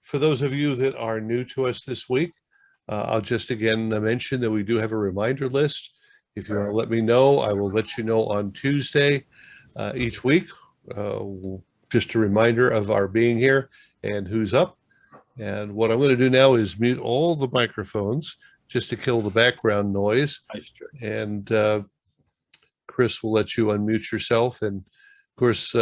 for those of you that are new to us this week, I'll just again mention that we do have a reminder list. If you want to let me know, I will let you know on Tuesday each week. Just a reminder of our being here and who's up. And what I'm going to do now is mute all the microphones just to kill the background noise. And Chris will let you unmute yourself. And of course,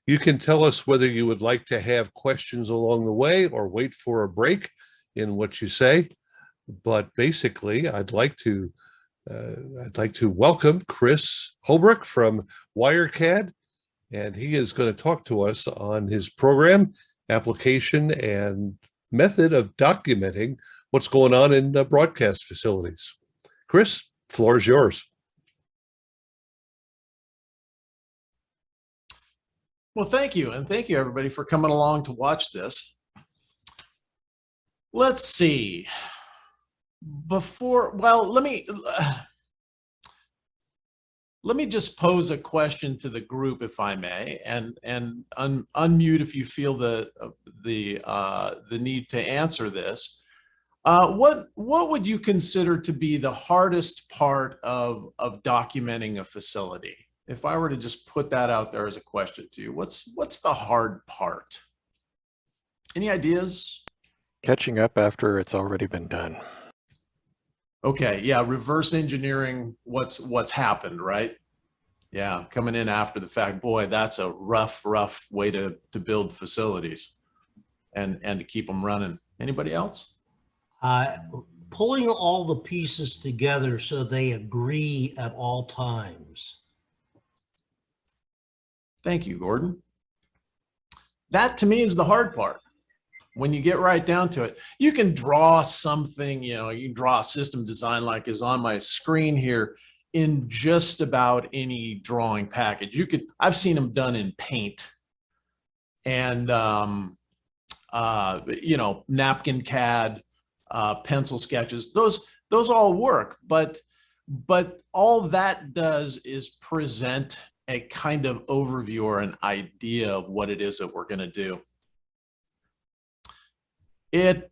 you can tell us whether you would like to have questions along the way or wait for a break in what you say. But basically, I'd like to welcome Chris Holbrook from WireCAD, and he is going to talk to us on his program, application, and method of documenting what's going on in broadcast facilities. Chris, floor is yours. Well, thank you. And thank you, everybody, for coming along to watch this. Let's see. Let me just pose a question to the group, if I may, and unmute if you feel the need to answer this. What would you consider to be the hardest part of documenting a facility? If I were to just put that out there as a question to you, what's the hard part? Any ideas? Catching up after it's already been done. Okay, yeah, reverse engineering what's happened, right? Yeah, coming in after the fact. Boy, that's a rough way to build facilities and to keep them running. Anybody else? Pulling all the pieces together so they agree at all times. Thank you, Gordon. That to me is the hard part. When you get right down to it, you can draw something, you can draw a system design like is on my screen here in just about any drawing package. I've seen them done in Paint and, napkin CAD, pencil sketches, those all work, but all that does is present a kind of overview or an idea of what it is that we're going to do. It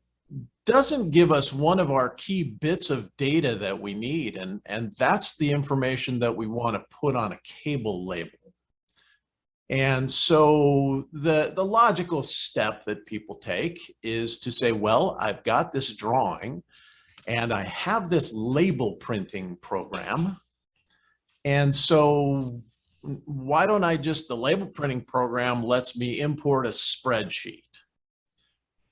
doesn't give us one of our key bits of data that we need, and that's the information that we want to put on a cable label. And so the logical step that people take is to say, well, I've got this drawing and I have this label printing program. And so why don't the label printing program lets me import a spreadsheet.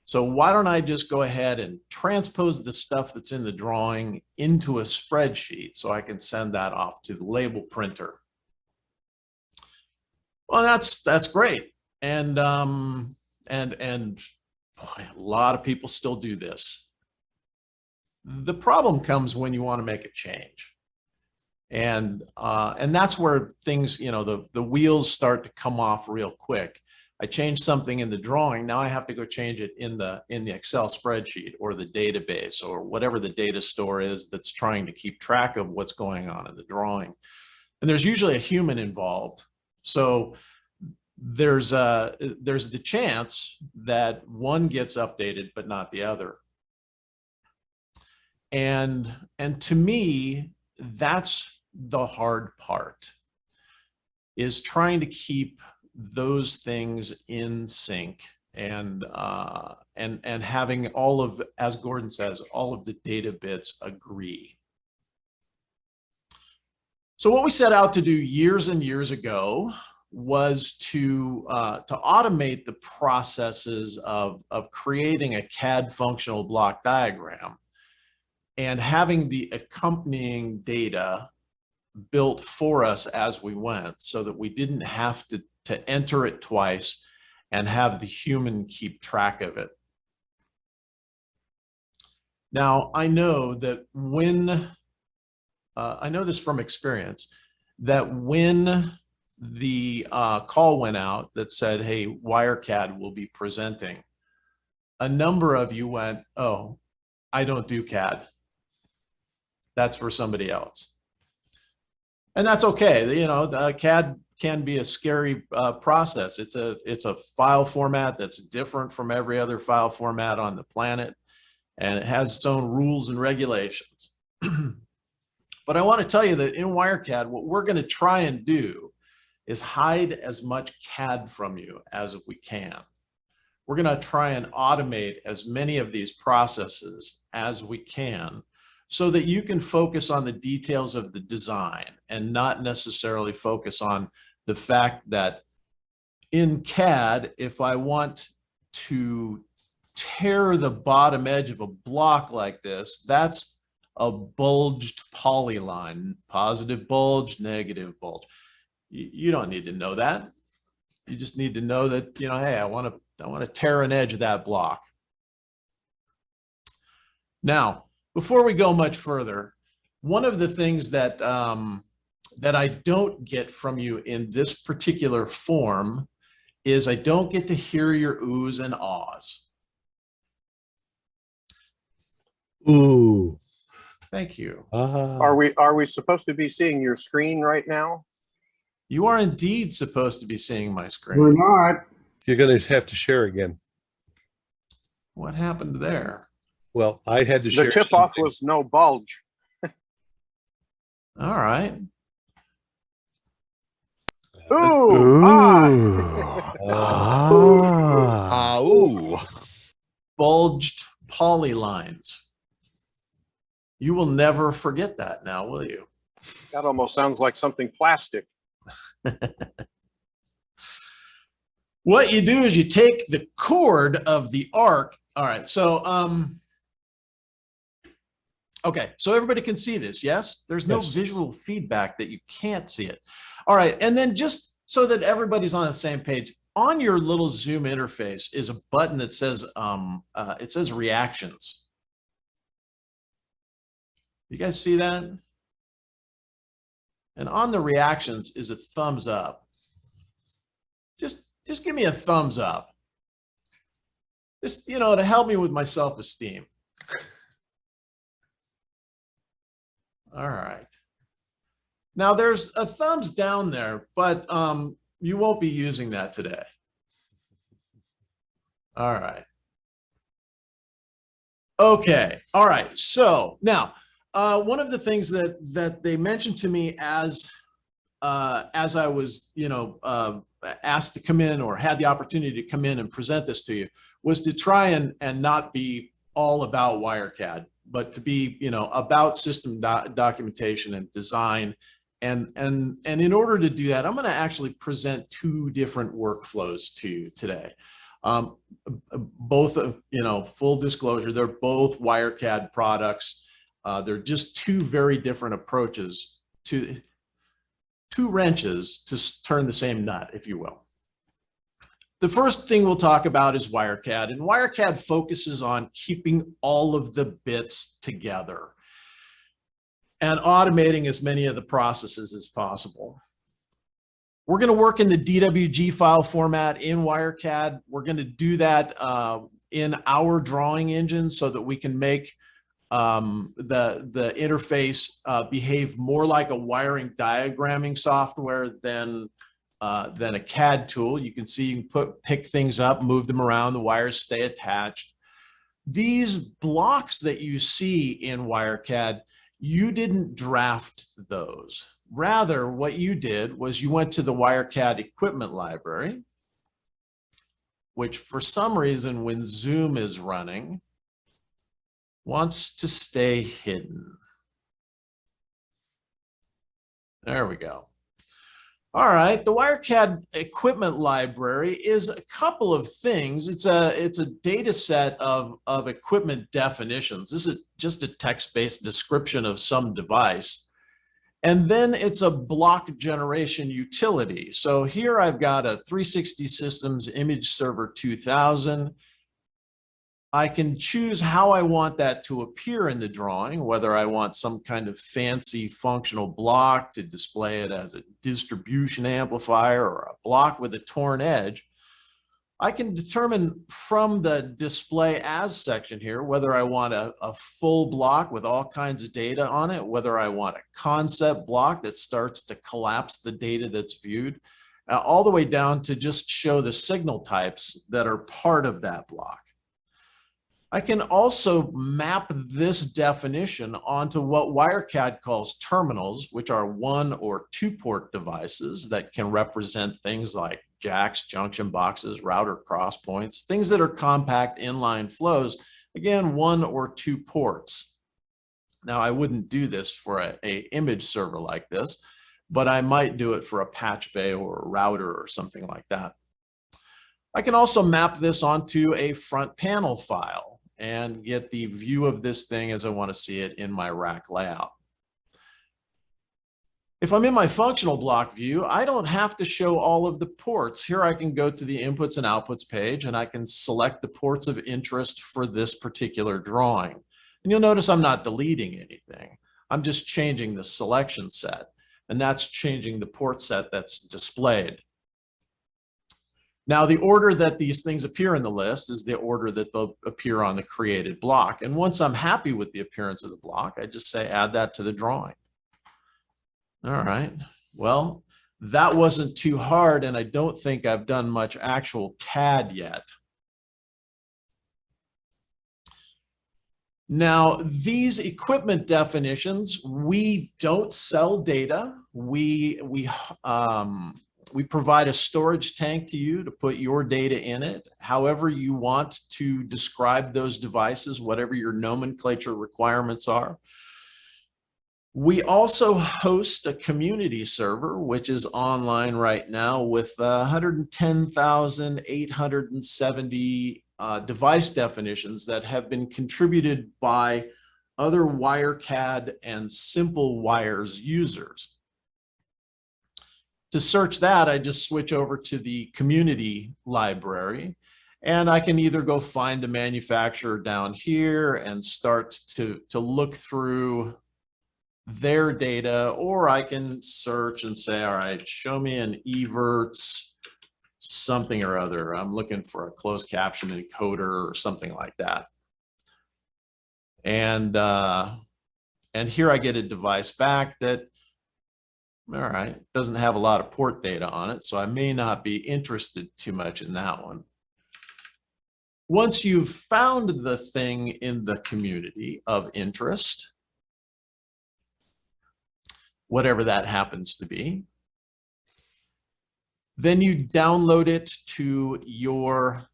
So why don't I just go ahead and transpose the stuff that's in the drawing into a spreadsheet so I can send that off to the label printer? Well, that's great. And boy, a lot of people still do this. The problem comes when you want to make a change. And that's where things, the wheels start to come off real quick. I changed something in the drawing. Now I have to go change it in the Excel spreadsheet or the database or whatever the data store is that's trying to keep track of what's going on in the drawing. And there's usually a human involved. So there's the chance that one gets updated, but not the other. And to me, that's the hard part, is trying to keep those things in sync and having all of, as Gordon says, all of the data bits agree. So what we set out to do years and years ago was to automate the processes of creating a CAD functional block diagram and having the accompanying data built for us as we went, so that we didn't have to enter it twice and have the human keep track of it. Now, I know that I know this from experience, that when the call went out that said, hey, WireCAD will be presenting, a number of you went, oh, I don't do CAD. That's for somebody else. And that's okay. CAD can be a scary process. It's a file format that's different from every other file format on the planet, and it has its own rules and regulations. But I want to tell you that in WireCAD, what we're going to try and do is hide as much CAD from you as we can. We're going to try and automate as many of these processes as we can so that you can focus on the details of the design and not necessarily focus on the fact that in CAD, if I want to tear the bottom edge of a block like this, that's a bulged polyline, positive bulge, negative bulge. You don't need to know that. You just need to know that, you know, hey, I want to tear an edge of that block. Now, before we go much further, one of the things that that I don't get from you in this particular form is I don't get to hear your oohs and ahs. Ooh. Thank you. Are we supposed to be seeing your screen right now? You are indeed supposed to be seeing my screen. We're not. You're going to have to share again. What happened there? Well, I had to share. The tip-off something. was no bulge. All right. Ooh, ah. Ah. Ooh. Bulged polylines. You will never forget that now, will you? That almost sounds like something plastic. What you do is you take the chord of the arc. All right, so okay, so everybody can see this, yes? There's no Yes. visual feedback that you can't see it. All right, and then just so that everybody's on the same page, on your little Zoom interface is a button that says it says reactions. You guys see that? And on the reactions is a thumbs up. Just give me a thumbs up. Just, you know, to help me with my self-esteem. All right. Now there's a thumbs down there, but you won't be using that today. All right. Okay. All right. So now, one of the things that they mentioned to me as I was, you know, asked to come in or had the opportunity to come in and present this to you was to try and not be all about WireCAD, but to be, you know, about system documentation and design. And in order to do that, I'm going to actually present two different workflows to you today. Both, you know, full disclosure, they're both WireCAD products. They're just two very different approaches to two wrenches to turn the same nut, if you will. The first thing we'll talk about is WireCAD, and WireCAD focuses on keeping all of the bits together and automating as many of the processes as possible. We're going to work in the DWG file format in WireCAD. We're going to do that in our drawing engine so that we can make the interface behave more like a wiring diagramming software than a CAD tool. You can see you can pick things up, move them around, the wires stay attached. These blocks that you see in WireCAD, you didn't draft those. Rather, what you did was you went to the WireCAD equipment library, which for some reason when Zoom is running, wants to stay hidden. There we go. All right, the WireCAD equipment library is a couple of things. It's a data set of equipment definitions. This is just a text-based description of some device. And then it's a block generation utility. So here I've got a 360 Systems Image Server 2000. I can choose how I want that to appear in the drawing, whether I want some kind of fancy functional block to display it as a distribution amplifier or a block with a torn edge. I can determine from the display as section here, whether I want a full block with all kinds of data on it, whether I want a concept block that starts to collapse the data that's viewed, all the way down to just show the signal types that are part of that block. I can also map this definition onto what WireCAD calls terminals, which are 1 or 2 port devices that can represent things like jacks, junction boxes, router cross points, things that are compact inline flows, again, 1 or 2 ports. Now, I wouldn't do this for a image server like this, but I might do it for a patch bay or a router or something like that. I can also map this onto a front panel file and get the view of this thing as I want to see it in my rack layout. If I'm in my functional block view, I don't have to show all of the ports. Here I can go to the inputs and outputs page and I can select the ports of interest for this particular drawing. And you'll notice I'm not deleting anything. I'm just changing the selection set, and that's changing the port set that's displayed. Now, the order that these things appear in the list is the order that they'll appear on the created block. And once I'm happy with the appearance of the block, I just say add that to the drawing. All right, well, that wasn't too hard, and I don't think I've done much actual CAD yet. Now, these equipment definitions, we don't sell data. We provide a storage tank to you to put your data in it, however you want to describe those devices, whatever your nomenclature requirements are. We also host a community server, which is online right now with 110,870 device definitions that have been contributed by other WireCAD and Simple Wires users. To search that, I just switch over to the community library, and I can either go find the manufacturer down here and start to look through their data, or I can search and say, all right, show me an Evertz something or other. I'm looking for a closed caption encoder or something like that. And here I get a device back that, all right, doesn't have a lot of port data on it, so I may not be interested too much in that one. Once you've found the thing in the community of interest, whatever that happens to be, then you download it to your,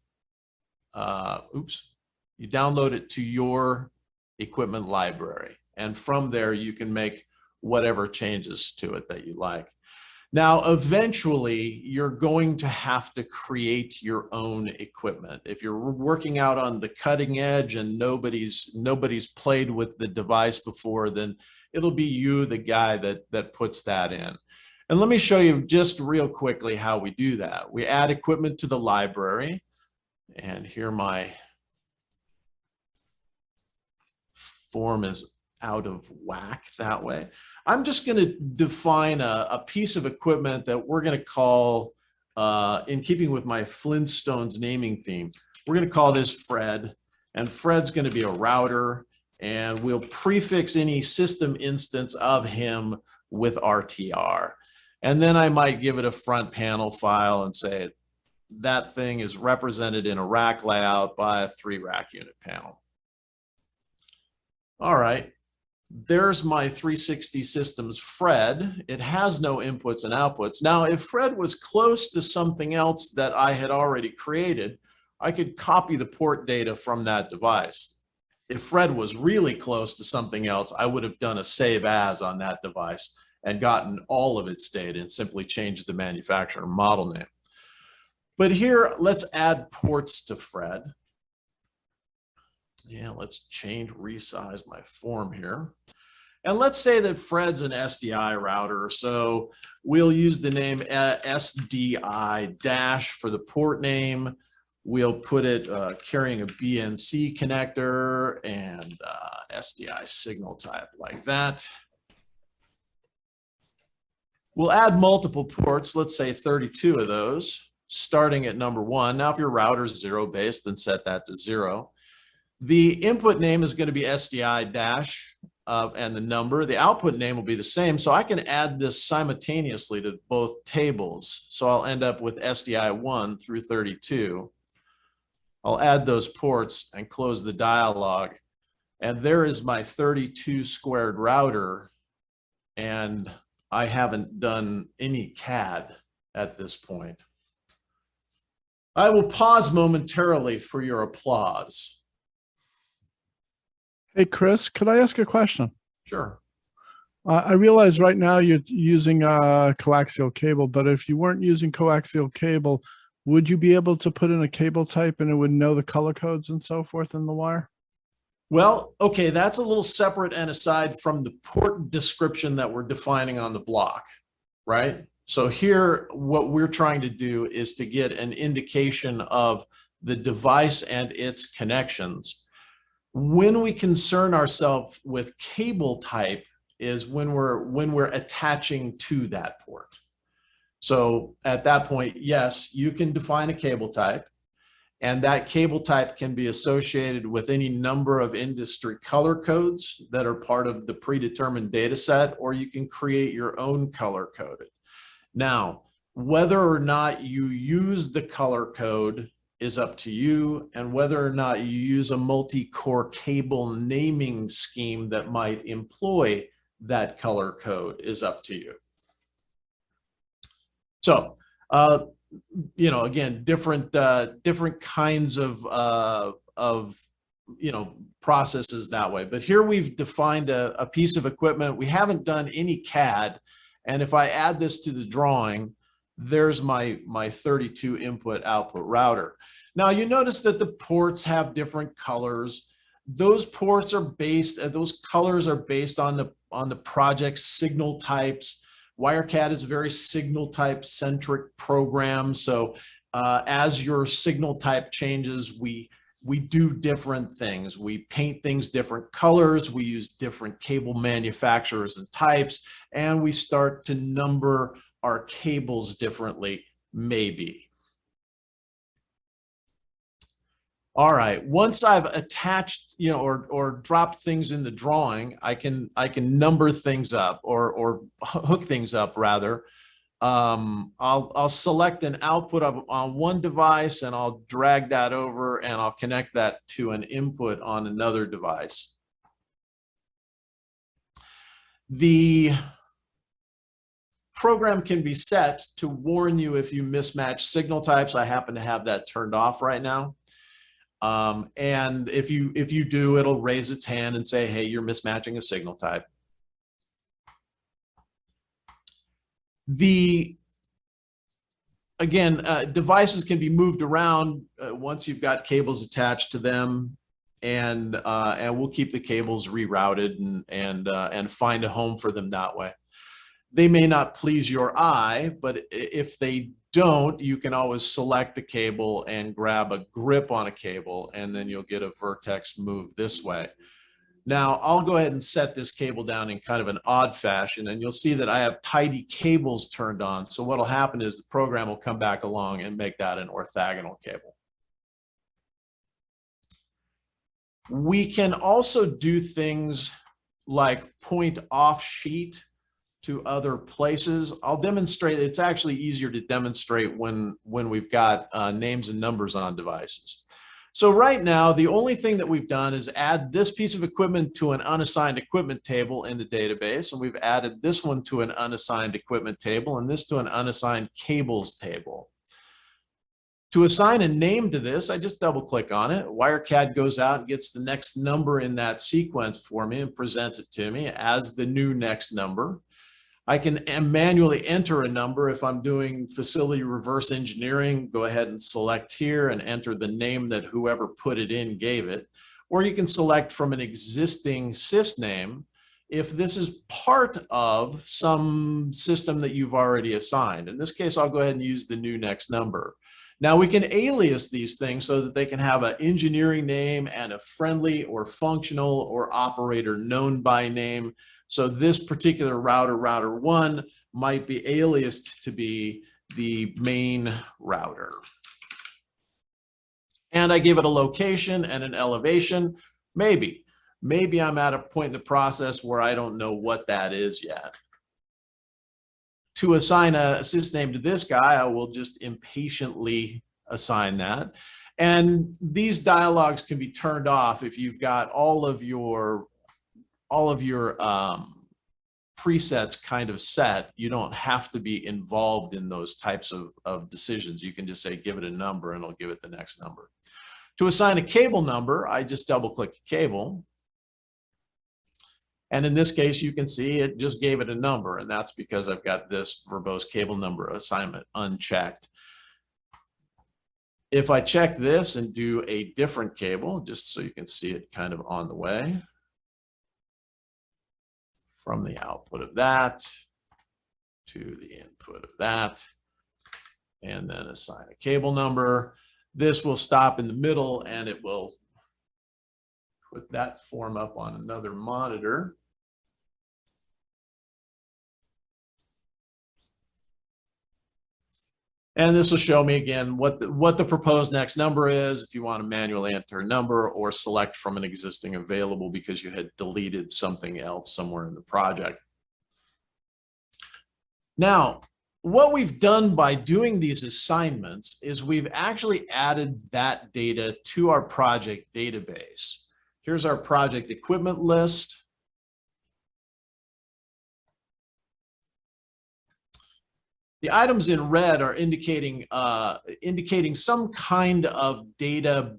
you download it to your equipment library. And from there, you can make whatever changes to it that you like. Now, eventually, you're going to have to create your own equipment. If you're working out on the cutting edge and nobody's played with the device before, then it'll be you, the guy that puts that in. And let me show you just real quickly how we do that. We add equipment to the library, and here my form is out of whack that way. I'm just going to define a piece of equipment that we're going to call, in keeping with my Flintstones naming theme, we're going to call this Fred, and Fred's going to be a router, and we'll prefix any system instance of him with RTR. And then I might give it a front panel file and say that thing is represented in a rack layout by a 3-rack unit panel. All right, there's my 360 Systems Fred. It has no inputs and outputs. Now, if Fred was close to something else that I had already created, I could copy the port data from that device. If Fred was really close to something else, I would have done a save as on that device and gotten all of its data and simply changed the manufacturer model name. But here, let's add ports to Fred. Yeah, let's resize my form here. And let's say that Fred's an SDI router. So we'll use the name SDI dash for the port name. We'll put it carrying a BNC connector and SDI signal type like that. We'll add multiple ports, let's say 32 of those. starting at number 1. Now, if your router is 0-based, then set that to 0. The input name is going to be SDI dash and the number. The output name will be the same. So I can add this simultaneously to both tables. So I'll end up with SDI 1 through 32. I'll add those ports and close the dialog. And there is my 32 squared router. And I haven't done any CAD at this point. I will pause momentarily for your applause. Hey, Chris, could I ask a question? Sure. I realize right now you're using coaxial cable, but if you weren't using coaxial cable, would you be able to put in a cable type and it would know the color codes and so forth in the wire? Well, okay, that's a little separate and aside from the port description that we're defining on the block, right? So here, what we're trying to do is to get an indication of the device and its connections. When we concern ourselves with cable type is when we're attaching to that port. So at that point, yes, you can define a cable type, and that cable type can be associated with any number of industry color codes that are part of the predetermined data set, or you can create your own color coded. Now, whether or not you use the color code is up to you, and whether or not you use a multi-core cable naming scheme that might employ that color code is up to you. So, you know, again, different kinds of processes that way. But here we've defined a piece of equipment. We haven't done any CAD, and if I add this to the drawing, there's my 32 input output router. Now you notice that the ports have different colors. Those ports are based, those colors are based on the project's signal types. WireCAD is a very signal type centric program. So as your signal type changes, we do different things. We paint things different colors. We use different cable manufacturers and types, and we start to number our cables differently, maybe. All right, once I've attached, you know, or dropped things in the drawing, I can number things up or hook things up rather. I'll select an output on one device and I'll drag that over and I'll connect that to an input on another device. The program can be set to warn you if you mismatch signal types. I happen to have that turned off right now. And if you do, it'll raise its hand and say, hey, you're mismatching a signal type. Devices can be moved around once you've got cables attached to them, and we'll keep the cables rerouted and find a home for them that way. They may not please your eye, but if they don't, you can always select the cable and grab a grip on a cable, and then you'll get a vertex move this way. Now, I'll go ahead and set this cable down in kind of an odd fashion, and you'll see that I have tidy cables turned on. So what'll happen is the program will come back along and make that an orthogonal cable. We can also do things like point off sheet to other places. I'll demonstrate. It's actually easier to demonstrate when we've got names and numbers on devices. So right now, the only thing that we've done is add this piece of equipment to an unassigned equipment table in the database, and we've added this one to an unassigned equipment table and this to an unassigned cables table. To assign a name to this, I just double click on it. WireCAD goes out and gets the next number in that sequence for me and presents it to me as the new next number. I can manually enter a number. If I'm doing facility reverse engineering, go ahead and select here and enter the name that whoever put it in gave it. Or you can select from an existing sysname if this is part of some system that you've already assigned. In this case, I'll go ahead and use the new next number. Now we can alias these things so that they can have an engineering name and a friendly or functional or operator known by name. So this particular router, router 1, might be aliased to be the main router. And I give it a location and an elevation. Maybe I'm at a point in the process where I don't know what that is yet. To assign a sysname to this guy, I will just impatiently assign that. And these dialogues can be turned off if you've got all of your presets kind of set. You don't have to be involved in those types of decisions. You can just say, give it a number, and it'll give it the next number. To assign a cable number, I just double click a cable. And in this case, you can see it just gave it a number, and that's because I've got this verbose cable number assignment unchecked. If I check this and do a different cable, just so you can see it kind of on the way, from the output of that to the input of that, and then assign a cable number, this will stop in the middle and it will put that form up on another monitor. And this will show me again what the proposed next number is, if you want to manually enter a number or select from an existing available because you had deleted something else somewhere in the project. Now, what we've done by doing these assignments is we've actually added that data to our project database. Here's our project equipment list. The items in red are indicating some kind of data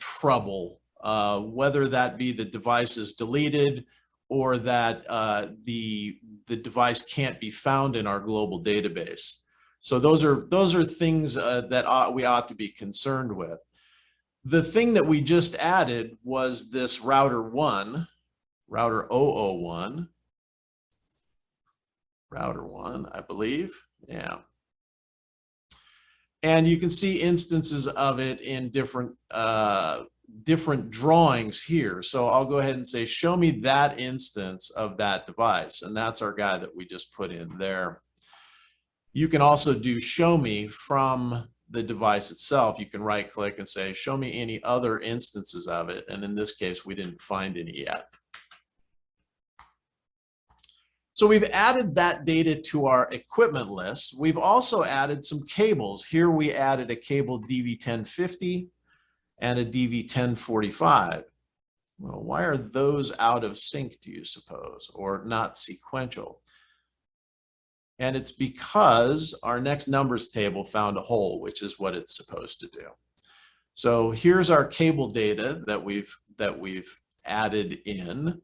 trouble, whether that be the device is deleted or that the device can't be found in our global database. So those are things that we ought to be concerned with. The thing that we just added was this router 001, I believe. Yeah. And you can see instances of it in different drawings here. So I'll go ahead and say, show me that instance of that device. And that's our guy that we just put in there. You can also do show me from the device itself. You can right click and say, show me any other instances of it. And in this case, we didn't find any yet. So we've added that data to our equipment list. We've also added some cables. Here we added a cable DV1050 and a DV1045. Well, why are those out of sync, do you suppose, or not sequential? And it's because our next numbers table found a hole, which is what it's supposed to do. So here's our cable data that we've added in.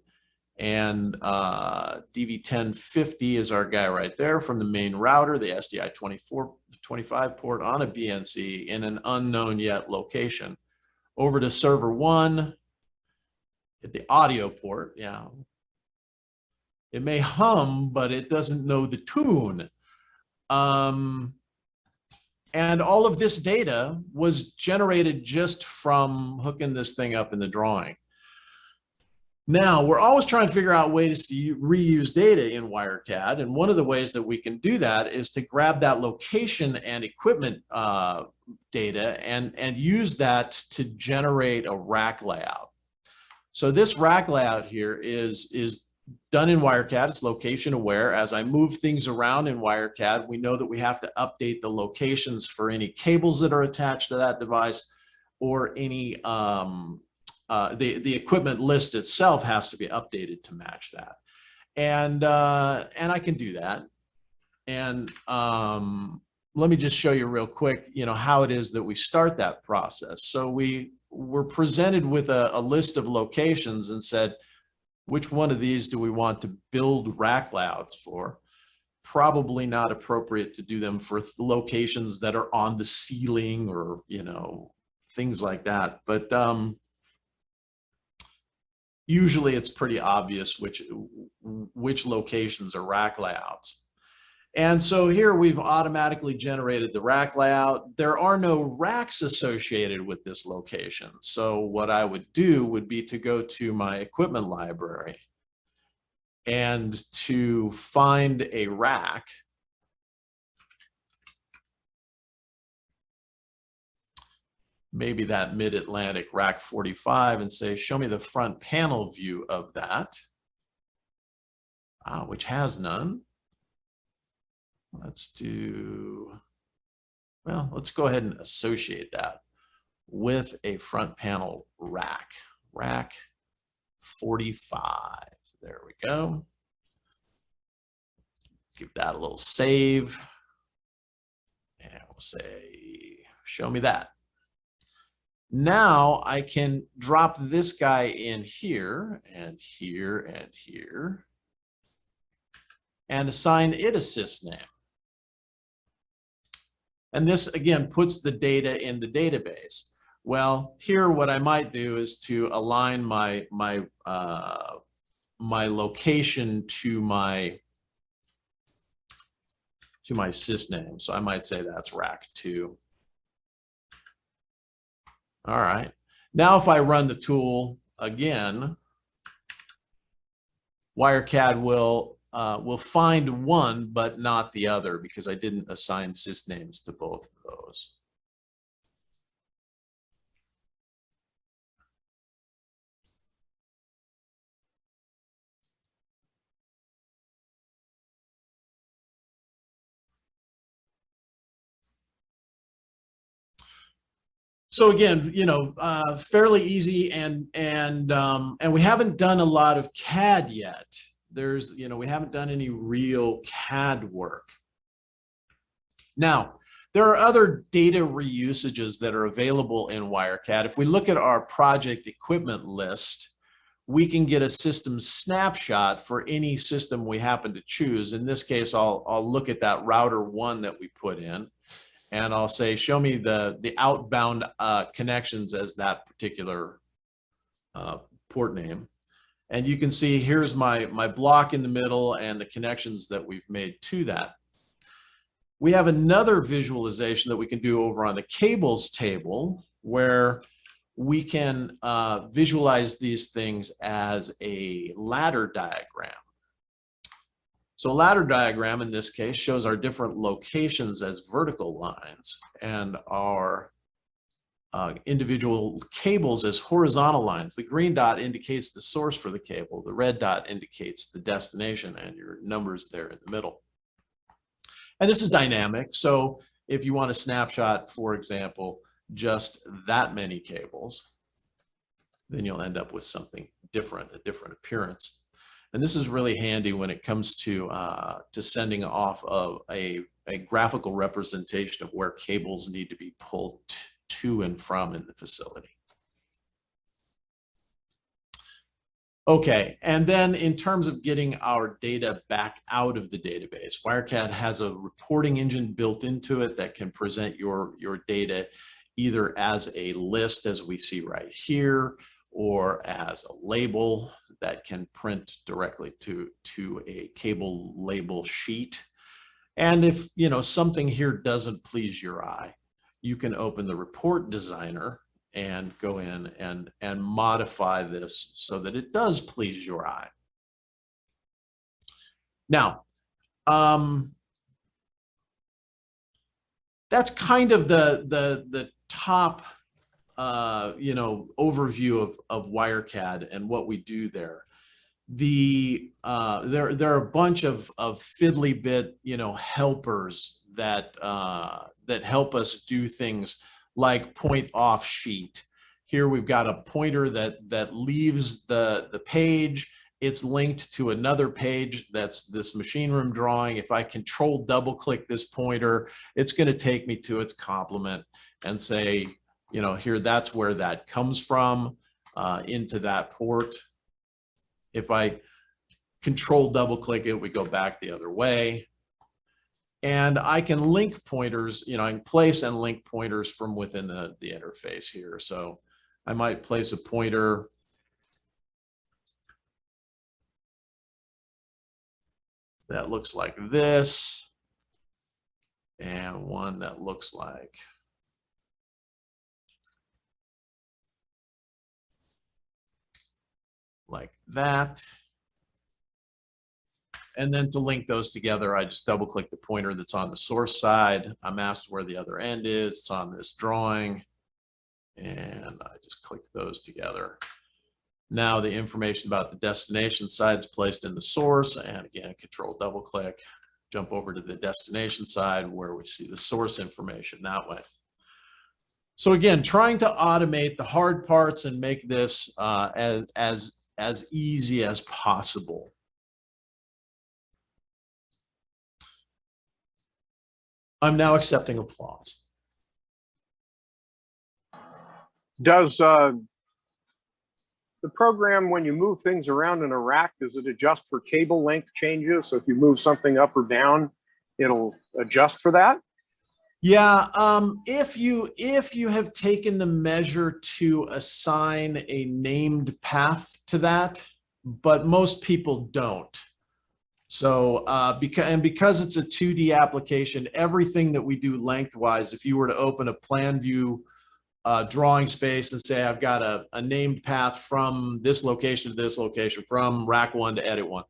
And DV1050 is our guy right there from the main router, the SDI 2425 port on a BNC in an unknown yet location. Over to server 1 at the audio port. Yeah, it may hum, but it doesn't know the tune. And all of this data was generated just from hooking this thing up in the drawing. Now, we're always trying to figure out ways to reuse data in WireCAD, and one of the ways that we can do that is to grab that location and equipment data and use that to generate a rack layout. So this rack layout here is done in WireCAD. It's location aware. As I move things around in WireCAD, we know that we have to update the locations for any cables that are attached to that device, or any the equipment list itself has to be updated to match that. And I can do that. And let me just show you real quick, how it is that we start that process. So we were presented with a list of locations and said, which one of these do we want to build rack layouts for? Probably not appropriate to do them for locations that are on the ceiling or, things like that. But usually it's pretty obvious which locations are rack layouts. And so here we've automatically generated the rack layout. There are no racks associated with this location. So what I would do would be to go to my equipment library and to find a rack. maybe that mid-Atlantic rack 45 and say, show me the front panel view of that, which has none. Let's do, well, let's go ahead and associate that with a front panel rack, rack 45. There we go. Give that a little save. And we'll say, show me that. Now I can drop this guy in here and here and here and assign it a sysname. And this again puts the data in the database. Well, here what I might do is to align my location to my sysname. So I might say that's rack 2. All right. Now if I run the tool again, WireCAD will find one but not the other because I didn't assign sysnames to both of those. So again, you know, fairly easy, and we haven't done a lot of CAD yet. There's, you know, we haven't done any real CAD work. Now, there are other data reusages that are available in WireCAD. If we look at our project equipment list, we can get a system snapshot for any system we happen to choose. In this case, I'll look at that router 1 that we put in, and I'll say, show me the outbound connections as that particular port name. And you can see here's my block in the middle and the connections that we've made to that. We have another visualization that we can do over on the cables table where we can visualize these things as a ladder diagram. So a ladder diagram in this case shows our different locations as vertical lines and our individual cables as horizontal lines. The green dot indicates the source for the cable. The red dot indicates the destination and your numbers there in the middle. And this is dynamic. So if you want a snapshot, for example, just that many cables, then you'll end up with something different, a different appearance. And this is really handy when it comes to sending off of a graphical representation of where cables need to be pulled to and from in the facility. Okay, and then in terms of getting our data back out of the database, WireCAD has a reporting engine built into it that can present your data either as a list, as we see right here, or as a label that can print directly to a cable label sheet. And if, you know, something here doesn't please your eye, you can open the report designer and go in and modify this so that it does please your eye. Now, that's kind of the top you know, overview of WireCAD and what we do there. There are a bunch of fiddly bit, you know, helpers that that help us do things like point off sheet. Here we've got a pointer that leaves the page. It's linked to another page that's this machine room drawing. If I control double click this pointer, it's going to take me to its complement and say, you know, here, that's where that comes from, into that port. If I control double click it, we go back the other way. And I can link pointers, you know, I can place and link pointers from within the interface here. So I might place a pointer that looks like this, and one that looks like that. And then to link those together, I just double click the pointer that's on the source side. I'm asked where the other end is. It's on this drawing. And I just click those together. Now the information about the destination side is placed in the source, and again, control double click, jump over to the destination side where we see the source information that way. So again, trying to automate the hard parts and make this as easy as possible. I'm now accepting applause. Does the program, when you move things around in a rack, does it adjust for cable length changes? So if you move something up or down, it'll adjust for that? Yeah, if you have taken the measure to assign a named path to that, but most people don't. So because it's a 2D application, everything that we do lengthwise, if you were to open a plan view drawing space and say, I've got a named path from this location to this location, from rack 1 to edit 1,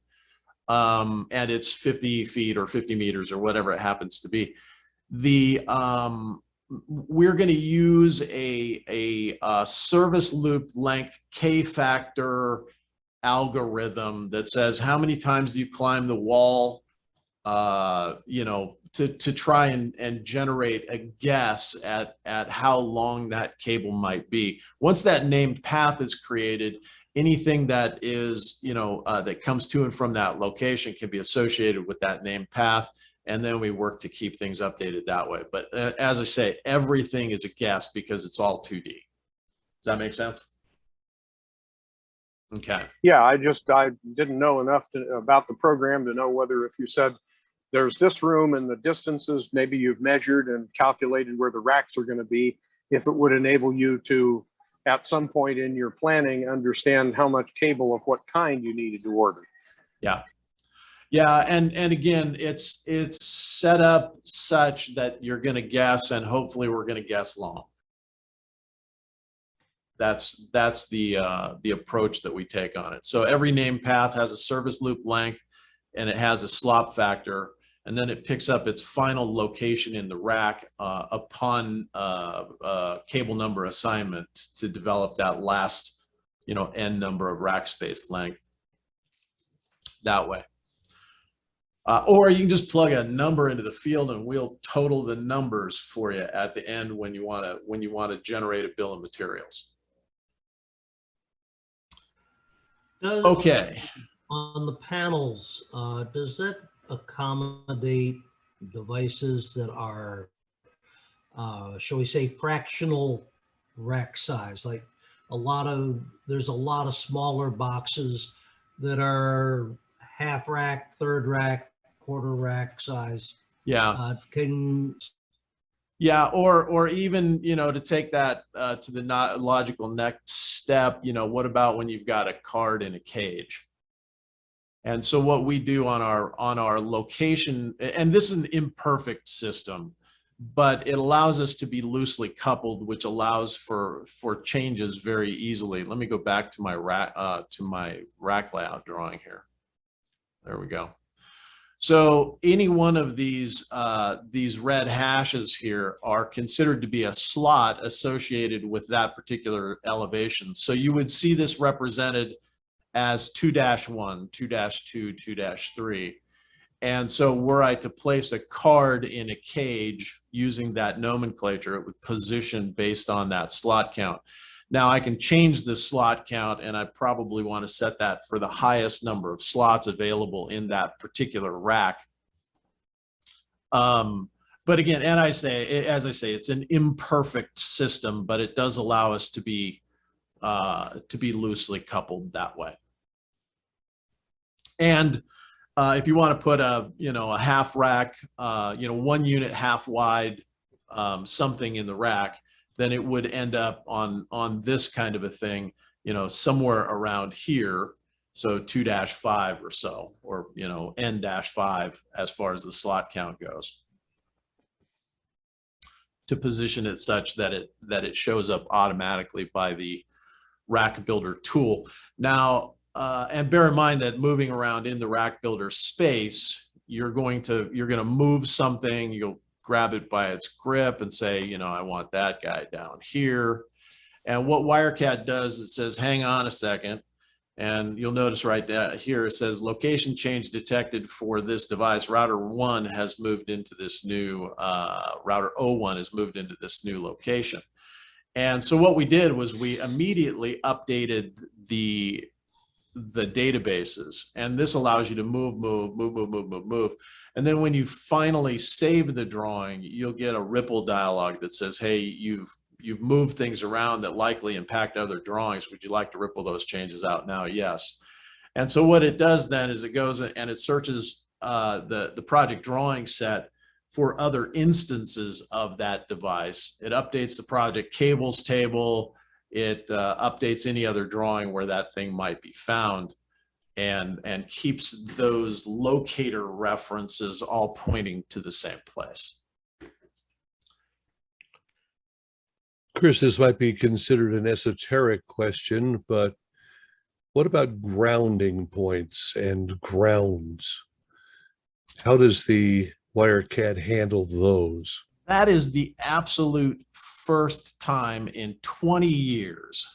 and it's 50 feet or 50 meters or whatever it happens to be. We're going to use a service loop length K factor algorithm that says how many times do you climb the wall, you know, to try and generate a guess at how long that cable might be. Once that named path is created, anything that is, you know, that comes to and from that location can be associated with that named path. And then we work to keep things updated that way. But as I say, everything is a guess because it's all 2D. Does that make sense? Okay. Yeah, I didn't know enough about the program to know whether, if you said there's this room and the distances, maybe you've measured and calculated where the racks are going to be, if it would enable you to, at some point in your planning, understand how much cable of what kind you needed to order. Yeah. Yeah, and again, it's set up such that you're going to guess, and hopefully we're going to guess long. That's the approach that we take on it. So every named path has a service loop length, and it has a slop factor, and then it picks up its final location in the rack upon cable number assignment to develop that last, you know, n number of rack space length that way. Or you can just plug a number into the field and we'll total the numbers for you at the end when you want to generate a bill of materials. Okay. On the panels, does that accommodate devices that are, shall we say, fractional rack size? Like there's a lot of smaller boxes that are half rack, third rack, quarter rack size. Yeah. Yeah, or even, you know, to take that to the logical next step, you know, what about when you've got a card in a cage? And so what we do on our location, and this is an imperfect system, but it allows us to be loosely coupled, which allows for changes very easily. Let me go back to my rack layout drawing here. There we go. So any one of these red hashes here are considered to be a slot associated with that particular elevation. So you would see this represented as 2-1, 2-2, 2-3. And so were I to place a card in a cage using that nomenclature, it would position based on that slot count. Now I can change the slot count, and I probably want to set that for the highest number of slots available in that particular rack. But again, and as I say, it's an imperfect system, but it does allow us to be loosely coupled that way. And if you want to put a half rack, 1 unit half wide, something in the rack, then it would end up on this kind of a thing, you know, somewhere around here. So 2-5 or so, or, you know, N-5 as far as the slot count goes, to position it such that it shows up automatically by the rack builder tool. Now, and bear in mind that moving around in the rack builder space, you're going to move something, you'll grab it by its grip and say, you know, I want that guy down here. And what WireCAD does, it says, hang on a second. And you'll notice right here, it says location change detected for this device. Router 1 has moved into this new, router 01 has moved into this new location. And so what we did was we immediately updated the databases, and this allows you to move. And then when you finally save the drawing, you'll get a ripple dialog that says, hey, you've moved things around that likely impact other drawings. Would you like to ripple those changes out now? Yes. And so what it does then is it goes and it searches the project drawing set for other instances of that device. It updates the project cables table. It updates any other drawing where that thing might be found, and keeps those locator references all pointing to the same place. Chris, this might be considered an esoteric question, but what about grounding points and grounds? How does the WireCAD handle those? That is the absolute first time in 20 years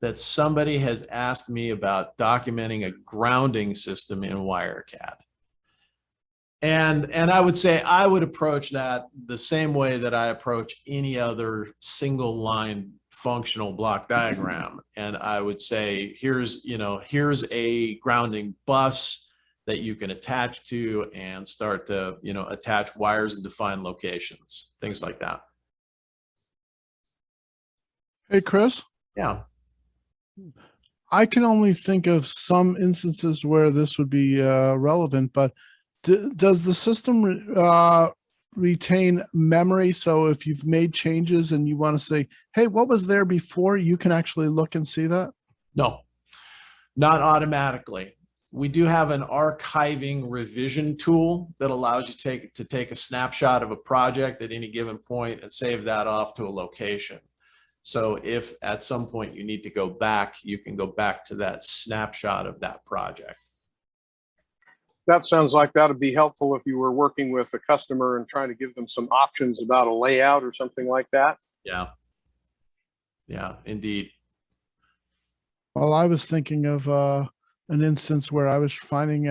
that somebody has asked me about documenting a grounding system in WireCAD. And I would say I would approach that the same way that I approach any other single line functional block diagram. And I would say, here's a grounding bus that you can attach to and start to, attach wires and define locations, things like that. Hey, Chris, Yeah. I can only think of some instances where this would be relevant, but does the system retain memory? So if you've made changes and you want to say, hey, what was there before, you can actually look and see that? No, not automatically. We do have an archiving revision tool that allows you to take a snapshot of a project at any given point and save that off to a location. So if at some point you need to go back, you can go back to that snapshot of that project. That sounds like that would be helpful if you were working with a customer and trying to give them some options about a layout or something like that. Yeah. Yeah, indeed. Well, I was thinking of an instance where I was finding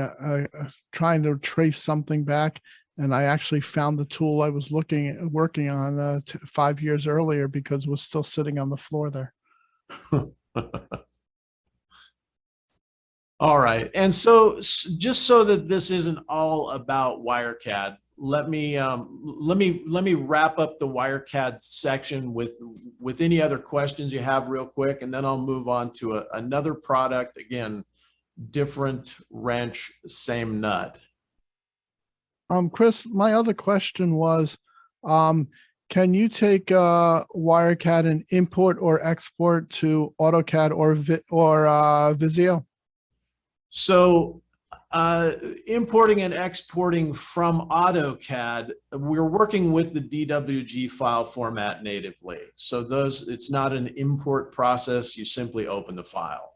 trying to trace something back, and I actually found the tool I was working on 5 years earlier because it was still sitting on the floor there. All right, and so just so that this isn't all about WireCAD, let me wrap up the WireCAD section with any other questions you have real quick, and then I'll move on to another product. Again, different wrench, same nut. Chris, my other question was, can you take WireCAD and import or export to AutoCAD or Visio? So importing and exporting from AutoCAD, we're working with the DWG file format natively. So it's not an import process. You simply open the file.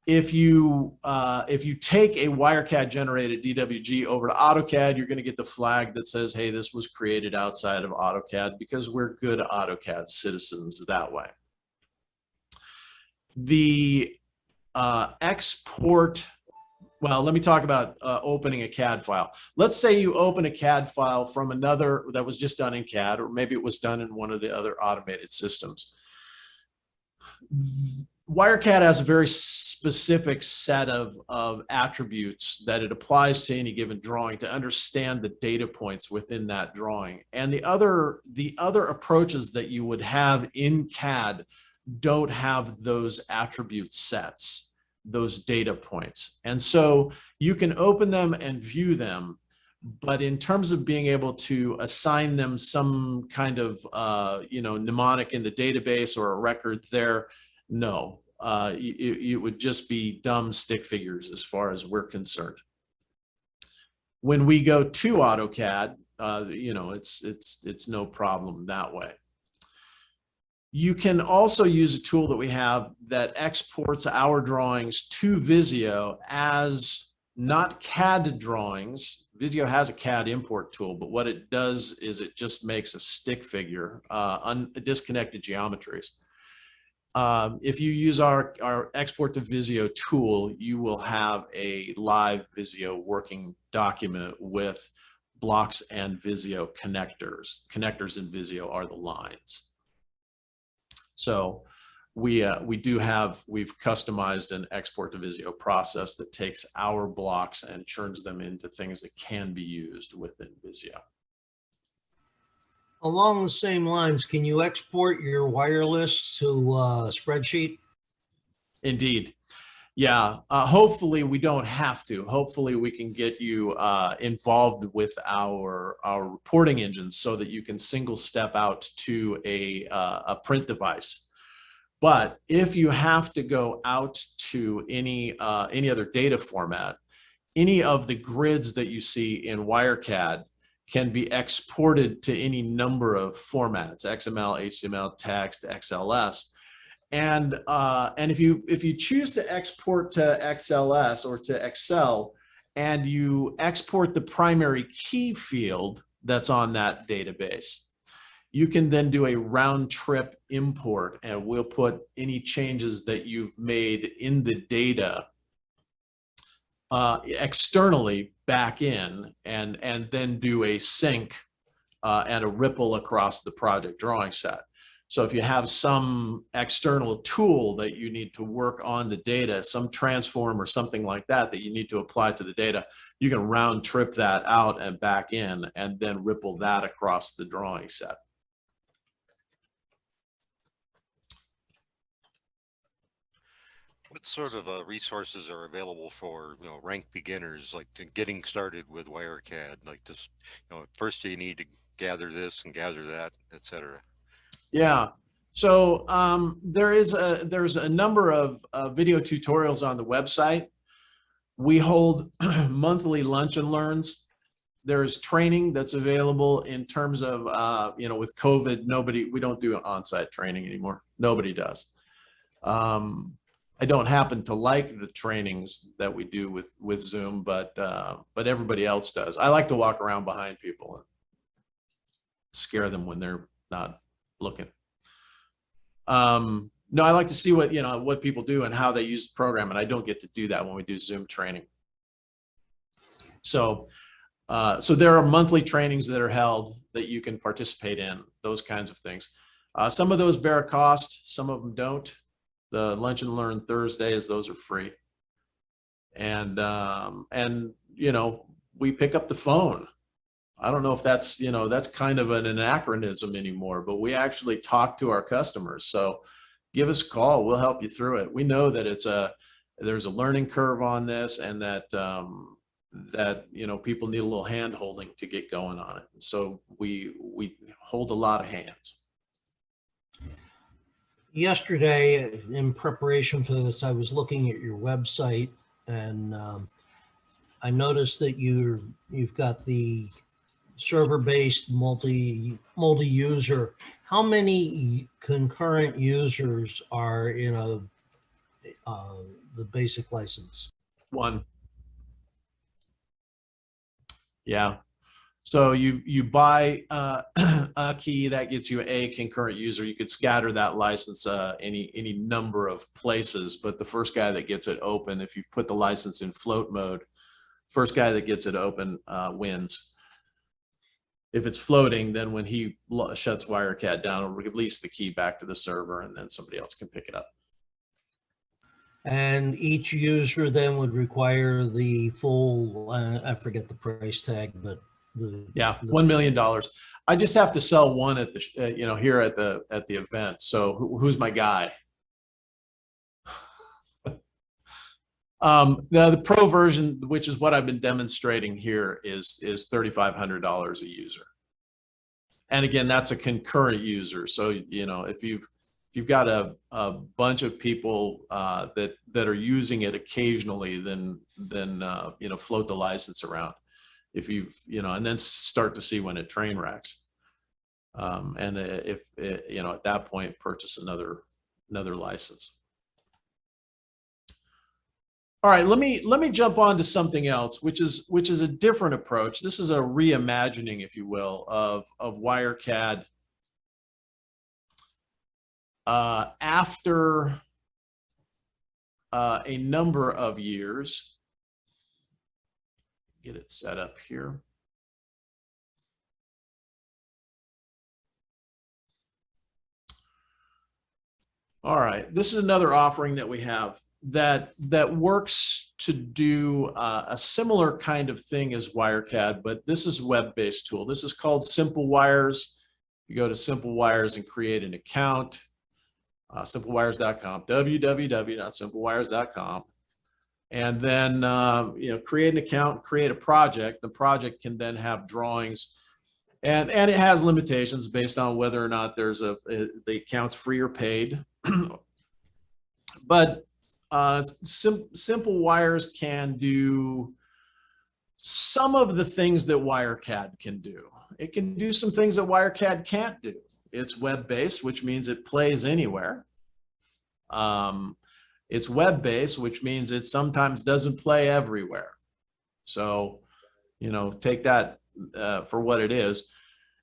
If you take a WireCAD generated DWG over to AutoCAD, you're going to get the flag that says, hey, this was created outside of AutoCAD, because we're good AutoCAD citizens that way. The export, well, let me talk about opening a CAD file. Let's say you open a CAD file from another that was just done in CAD, or maybe it was done in one of the other automated systems. WireCAD has a very specific set of attributes that it applies to any given drawing to understand the data points within that drawing. And the other approaches that you would have in CAD don't have those attribute sets, those data points. And so you can open them and view them, but in terms of being able to assign them some kind of mnemonic in the database or a record there, no, it would just be dumb stick figures as far as we're concerned. When we go to AutoCAD, it's no problem that way. You can also use a tool that we have that exports our drawings to Visio as not CAD drawings. Visio has a CAD import tool, but what it does is it just makes a stick figure, disconnected geometries. If you use our export to Visio tool, you will have a live Visio working document with blocks and Visio connectors. Connectors in Visio are the lines. So we've customized an export to Visio process that takes our blocks and churns them into things that can be used within Visio. Along the same lines, can you export your wire lists to a spreadsheet? Indeed. Yeah, hopefully we don't have to. Hopefully we can get you involved with our reporting engines so that you can single step out to a print device. But if you have to go out to any other data format, any of the grids that you see in WireCAD can be exported to any number of formats: XML, HTML, text, XLS. And if you choose to export to XLS or to Excel, and you export the primary key field that's on that database, you can then do a round trip import, and we'll put any changes that you've made in the data externally back in, and then do a sync and a ripple across the project drawing set. So if you have some external tool that you need to work on the data, some transform or something like that that you need to apply to the data, you can round trip that out and back in, and then ripple that across the drawing set. What sort of resources are available for, you know, ranked beginners, like getting started with WireCAD? Like, just, you know, first you need to gather this and gather that, etc. Yeah. So there's a number of video tutorials on the website. We hold monthly lunch and learns. There's training that's available in terms of, you know, with COVID, we don't do on-site training anymore. Nobody does. I don't happen to like the trainings that we do with Zoom, but everybody else does. I like to walk around behind people and scare them when they're not looking. No, I like to see what people do and how they use the program, and I don't get to do that when we do Zoom training. So there are monthly trainings that are held that you can participate in, those kinds of things. Some of those bear a cost, some of them don't. The Lunch and Learn Thursdays, those are free. And you know, we pick up the phone. I don't know if that's, you know, that's kind of an anachronism anymore, but we actually talk to our customers. So give us a call, we'll help you through it. We know that there's a learning curve on this, and that you know, people need a little hand holding to get going on it. And so we hold a lot of hands. Yesterday, in preparation for this, I was looking at your website, and I noticed that you've got the server-based multi-user. How many concurrent users are in the basic license? One. Yeah. So you buy a key that gets you a concurrent user. You could scatter that license any number of places, but the first guy that gets it open, if you put the license in float mode, first guy that gets it open wins. If it's floating, then when he shuts WireCAD down, it'll release the key back to the server, and then somebody else can pick it up. And each user then would require the full, I forget the price tag, but yeah, $1 million. I just have to sell one at the, you know, here at the event. So who's my guy? Now the pro version, which is what I've been demonstrating here, is $3,500 a user. And again, that's a concurrent user. So, you know, if you've got a bunch of people that are using it occasionally, then you know, float the license around. If you've, you know, and then start to see when it train wrecks. And if you know, at that point, purchase another license. All right, let me jump on to something else, which is a different approach. This is a reimagining, if you will, of WireCAD after a number of years. Get it set up here. All right, this is another offering that we have that works to do a similar kind of thing as WireCAD, but this is a web-based tool. This is called Simple Wires. You go to Simple Wires and create an account, simplewires.com, www.simplewires.com, and then create an account, create a project. The project can then have drawings, and it has limitations based on whether or not there's the account's free or paid. But Simple Wires can do some of the things that WireCAD can do. It can do some things that WireCAD can't do. It's web-based, which means it plays anywhere. It's web-based, which means it sometimes doesn't play everywhere. So, take that for what it is.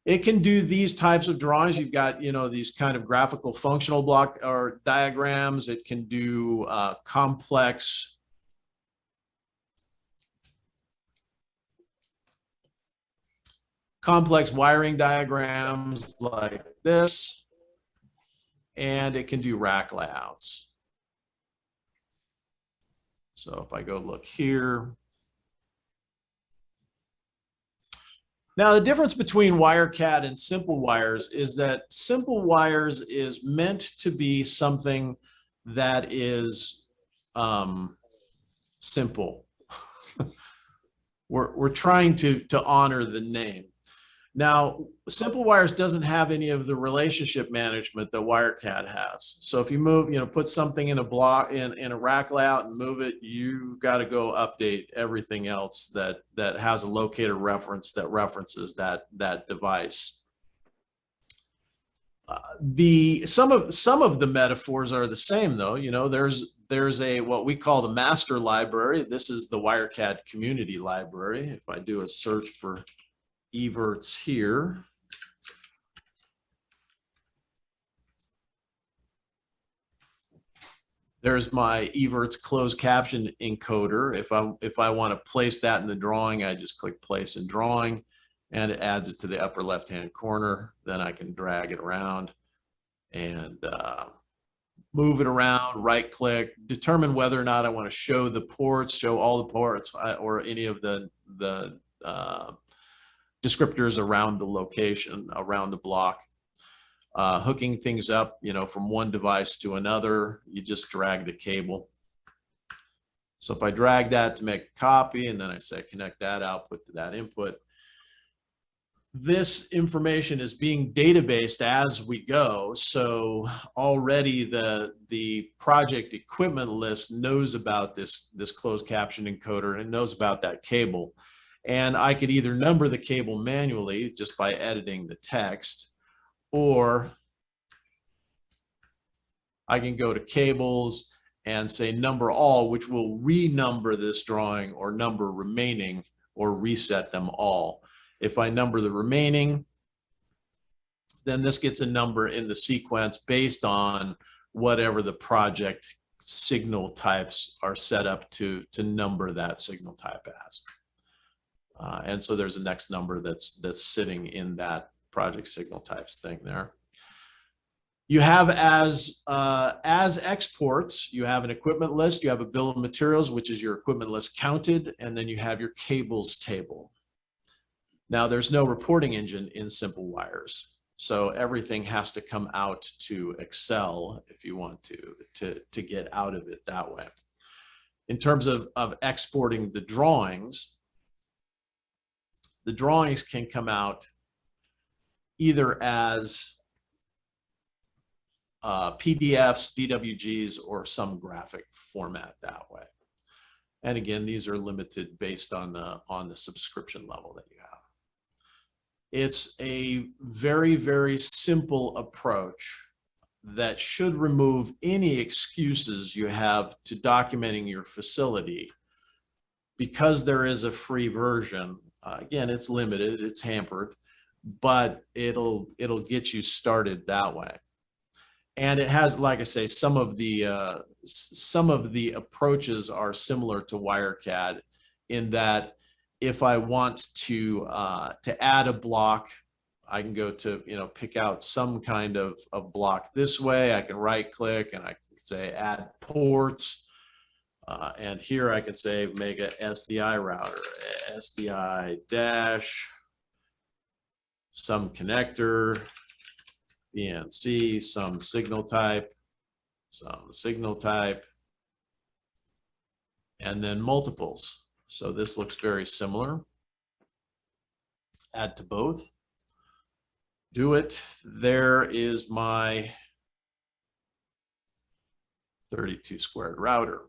It can do these types of drawings. You've got, these kind of graphical functional block or diagrams. It can do complex wiring diagrams like this, and it can do rack layouts. So if I go look here, now, the difference between WireCAD and Simple Wires is that Simple Wires is meant to be something that is simple. We're trying to honor the name. Now, Simple Wires doesn't have any of the relationship management that WireCAD has. So if you move, put something in a block in a rack layout and move it, you've got to go update everything else that has a locator reference that references that device. Some of the metaphors are the same though. There's a what we call the master library. This is the WireCAD community library. If I do a search for everts here, there's my everts closed caption encoder. If I want to place that in the drawing, I just click place in drawing and it adds it to the upper left hand corner. Then I can drag it around and move it around, right click, determine whether or not I want to show the ports, show all the ports, or any of the descriptors around the location, around the block. Hooking things up, from one device to another, you just drag the cable. So if I drag that to make a copy, and then I say connect that output to that input, this information is being databased as we go. So already the project equipment list knows about this closed caption encoder and knows about that cable. And I could either number the cable manually just by editing the text, or I can go to cables and say number all, which will renumber this drawing, or number remaining, or reset them all. If I number the remaining, then this gets a number in the sequence based on whatever the project signal types are set up to number that signal type as. And so there's a next number that's sitting in that project signal types thing there. You have as exports, you have an equipment list, you have a bill of materials, which is your equipment list counted, and then you have your cables table. Now there's no reporting engine in Simple Wires, so everything has to come out to Excel if you want to get out of it that way. In terms of exporting the drawings can come out either as PDFs, DWGs, or some graphic format that way. And again, these are limited based on the subscription level that you have. It's a very, very simple approach that should remove any excuses you have to documenting your facility. Because there is a free version, again, it's limited, it's hampered, but it'll get you started that way. And it has, like I say, some of the approaches are similar to WireCAD in that if I want to add a block, I can go to, pick out some kind of block this way. I can right click and I can say add ports. And here I can say make a SDI router, SDI dash, some connector, BNC, some signal type, and then multiples. So this looks very similar. Add to both. Do it. There is my 32 squared router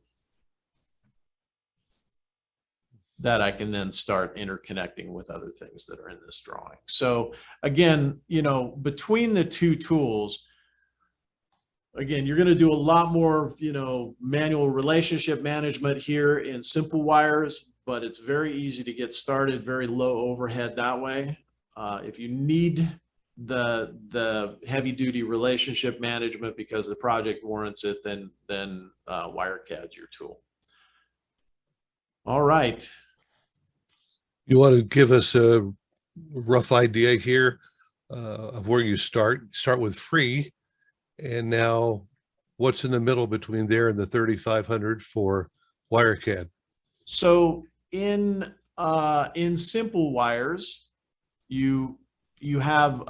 that I can then start interconnecting with other things that are in this drawing. So again, between the two tools, again, you're going to do a lot more, manual relationship management here in Simple Wires, but it's very easy to get started, very low overhead that way. If you need the heavy duty relationship management because the project warrants it, then WireCAD's your tool. All right. You want to give us a rough idea here of where you start? Start with free, and now what's in the middle between there and the 3,500 for WireCAD? So in Simple Wires, you have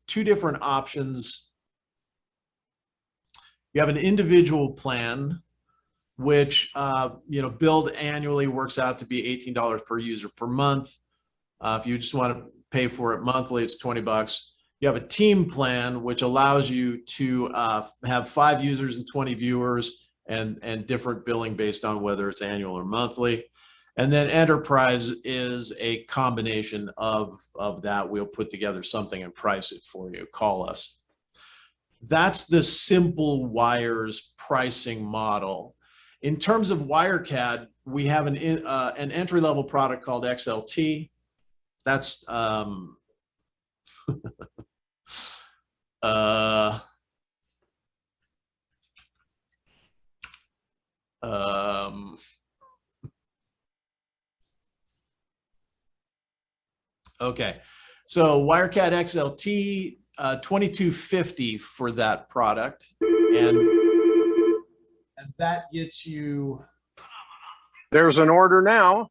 two different options. You have an individual plan, which billed annually works out to be $18 per user per month. If you just want to pay for it monthly, it's $20. You have a team plan, which allows you to have 5 users and 20 viewers and different billing based on whether it's annual or monthly. And then enterprise is a combination of that. We'll put together something and price it for you. Call us. That's the Simple Wires pricing model. In terms of WireCAD, we have an entry-level product called XLT. That's okay. So WireCAD XLT, $22.50 for that product, and that gets you. There's an order now.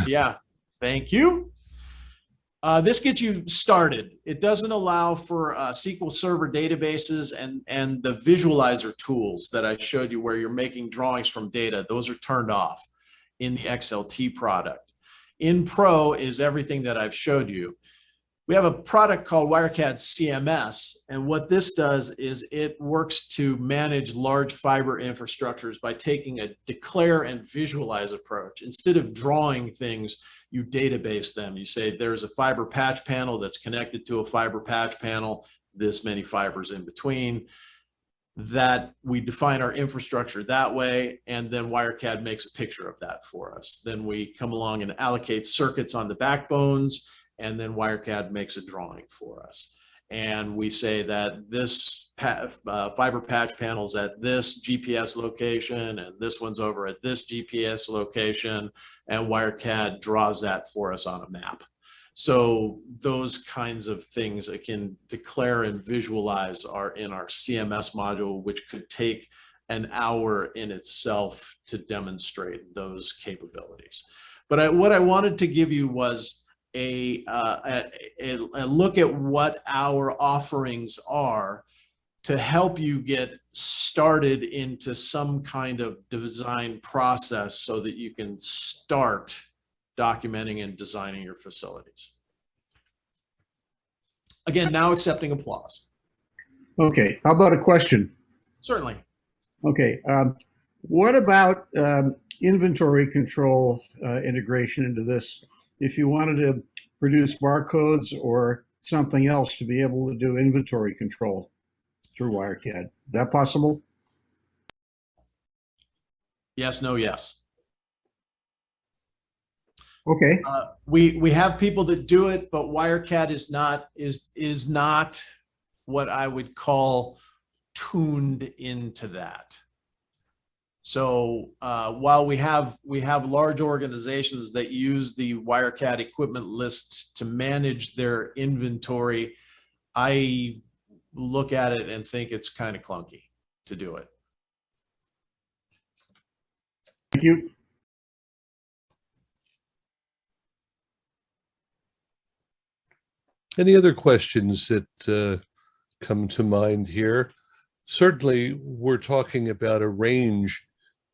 Yeah, thank you. This gets you started. It doesn't allow for SQL Server databases and the visualizer tools that I showed you where you're making drawings from data. Those are turned off in the XLT product. In Pro is everything that I've showed you. We have a product called WireCAD CMS, and what this does is it works to manage large fiber infrastructures by taking a declare and visualize approach. Instead of drawing things, you database them. You say there's a fiber patch panel that's connected to a fiber patch panel, this many fibers in between. That we define our infrastructure that way, and then WireCAD makes a picture of that for us. Then we come along and allocate circuits on the backbones, and then WireCAD makes a drawing for us. And we say that this fiber patch panel's at this GPS location, and this one's over at this GPS location, and WireCAD draws that for us on a map. So those kinds of things it can declare and visualize are in our CMS module, which could take an hour in itself to demonstrate those capabilities. But what I wanted to give you was a look at what our offerings are to help you get started into some kind of design process so that you can start documenting and designing your facilities. Again, now accepting applause. Okay, how about a question? Certainly. Okay, what about inventory control integration into this? If you wanted to produce barcodes or something else to be able to do inventory control. through WireCAD. Is that possible? Yes, no, yes. Okay. We have people that do it, but WireCAD is not what I would call tuned into that. So while we have large organizations that use the WireCAD equipment list to manage their inventory, I look at it and think it's kind of clunky to do it. Thank you. Any other questions that come to mind here? Certainly, we're talking about a range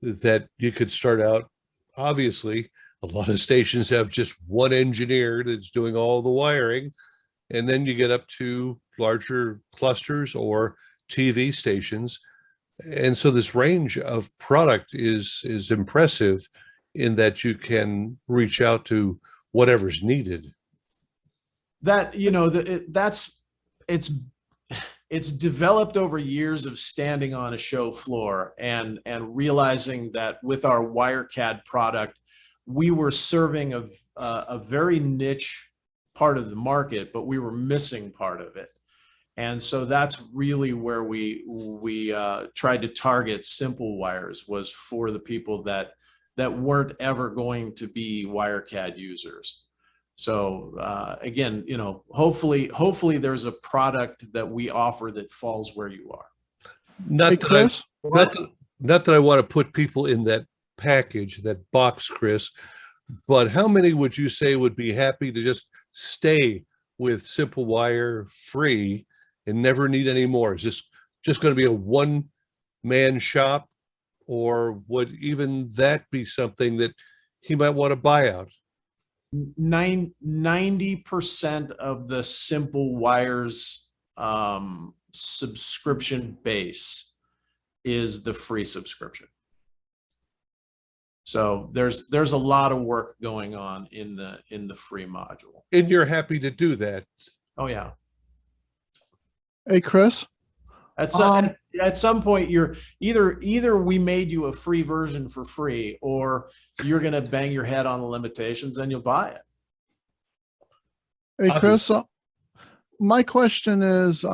that you could start out. Obviously, a lot of stations have just one engineer that's doing all the wiring, and then you get up to larger clusters or TV stations. And so this range of product is impressive in that you can reach out to whatever's needed. That, you know, it's developed over years of standing on a show floor and realizing that with our WireCAD product, we were serving a very niche part of the market, but we were missing part of it. And so that's really where we tried to target simple wires, was for the people that weren't ever going to be WireCAD users. So again, you know, hopefully there's a product that we offer that falls where you are. Not that I want to put people in that package, that box, Chris, but how many would you say would be happy to just stay with Simple Wire free and never need any more? Is this just going to be a one-man shop, or would even that be something that he might want to buy out? 90% of the Simple Wires subscription base is the free subscription. So there's a lot of work going on in the free module. And you're happy to do that? Oh yeah. Hey, Chris. At some point, you're either we made you a free version for free, or you're going to bang your head on the limitations and you'll buy it. Hey, Chris, my question is,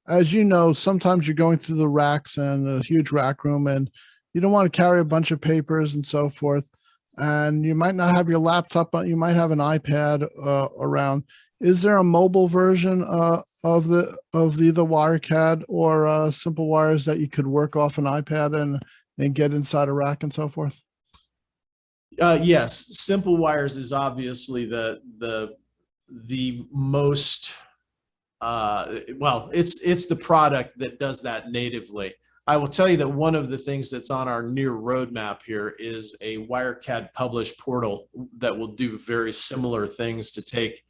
as you know, sometimes you're going through the racks and a huge rack room, and you don't want to carry a bunch of papers and so forth, and you might not have your laptop, but you might have an iPad around. Is there a mobile version of either WireCAD or Simple Wires that you could work off an iPad and get inside a rack and so forth? Yes, Simple Wires is obviously the most well, it's the product that does that natively. I will tell you that one of the things that's on our near roadmap here is a WireCAD publish portal that will do very similar things to take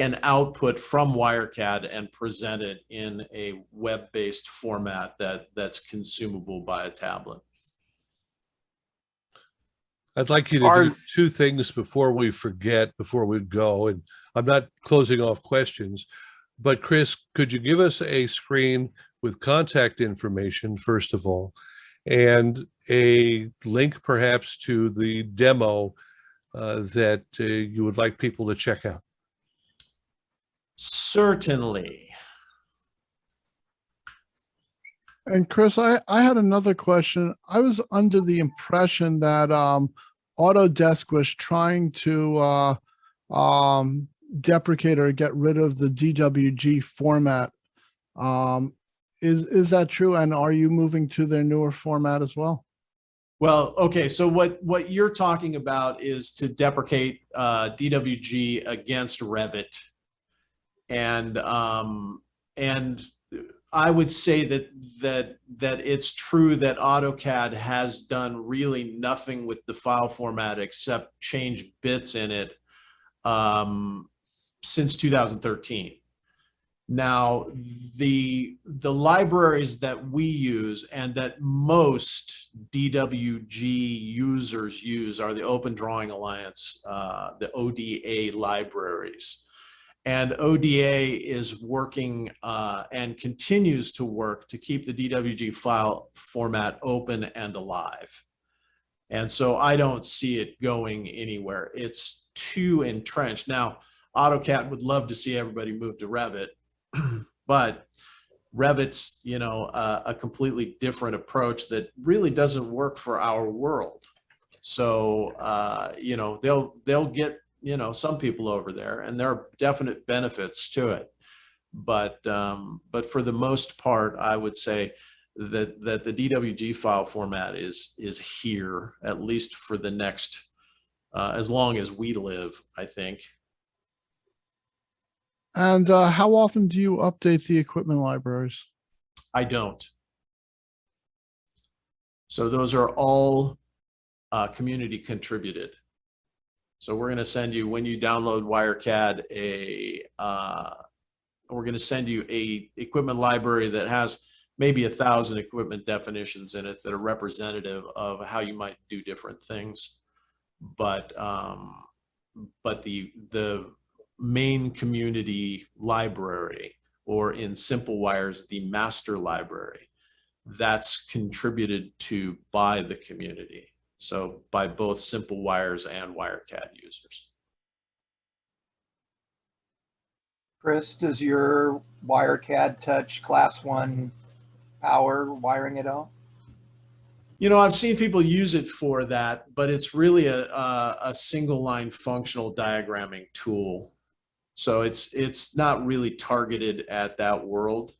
an output from WireCAD and present it in a web-based format that's consumable by a tablet. I'd like you to do two things before we forget, before we go, and I'm not closing off questions, but Chris, could you give us a screen with contact information, first of all, and a link perhaps to the demo that you would like people to check out? Certainly. And Chris, I had another question. I was under the impression that Autodesk was trying to deprecate or get rid of the DWG format. Is that true? And are you moving to their newer format as well? Well, okay. So what you're talking about is to deprecate DWG against Revit. And I would say that it's true that AutoCAD has done really nothing with the file format except change bits in it since 2013. Now, the libraries that we use and that most DWG users use are the Open Drawing Alliance, the ODA libraries. And ODA is working and continues to work to keep the DWG file format open and alive. And so I don't see it going anywhere. It's too entrenched. Now, AutoCAD would love to see everybody move to Revit, but Revit's, you know, a completely different approach that really doesn't work for our world. So, you know, they'll get, you know, some people over there, and there are definite benefits to it. But for the most part, I would say that the DWG file format is here, at least for the next, as long as we live, I think. And how often do you update the equipment libraries? I don't. So those are all community contributed. So we're going to send you, when you download WireCAD, we're going to send you a equipment library that has maybe 1,000 equipment definitions in it that are representative of how you might do different things. But the main community library, or in Simple Wires, the master library, that's contributed to by the community. So by both Simple Wires and WireCAD users. Chris, does your WireCAD touch class 1 power wiring at all? You know, I've seen people use it for that, but it's really a single line functional diagramming tool. So it's not really targeted at that world.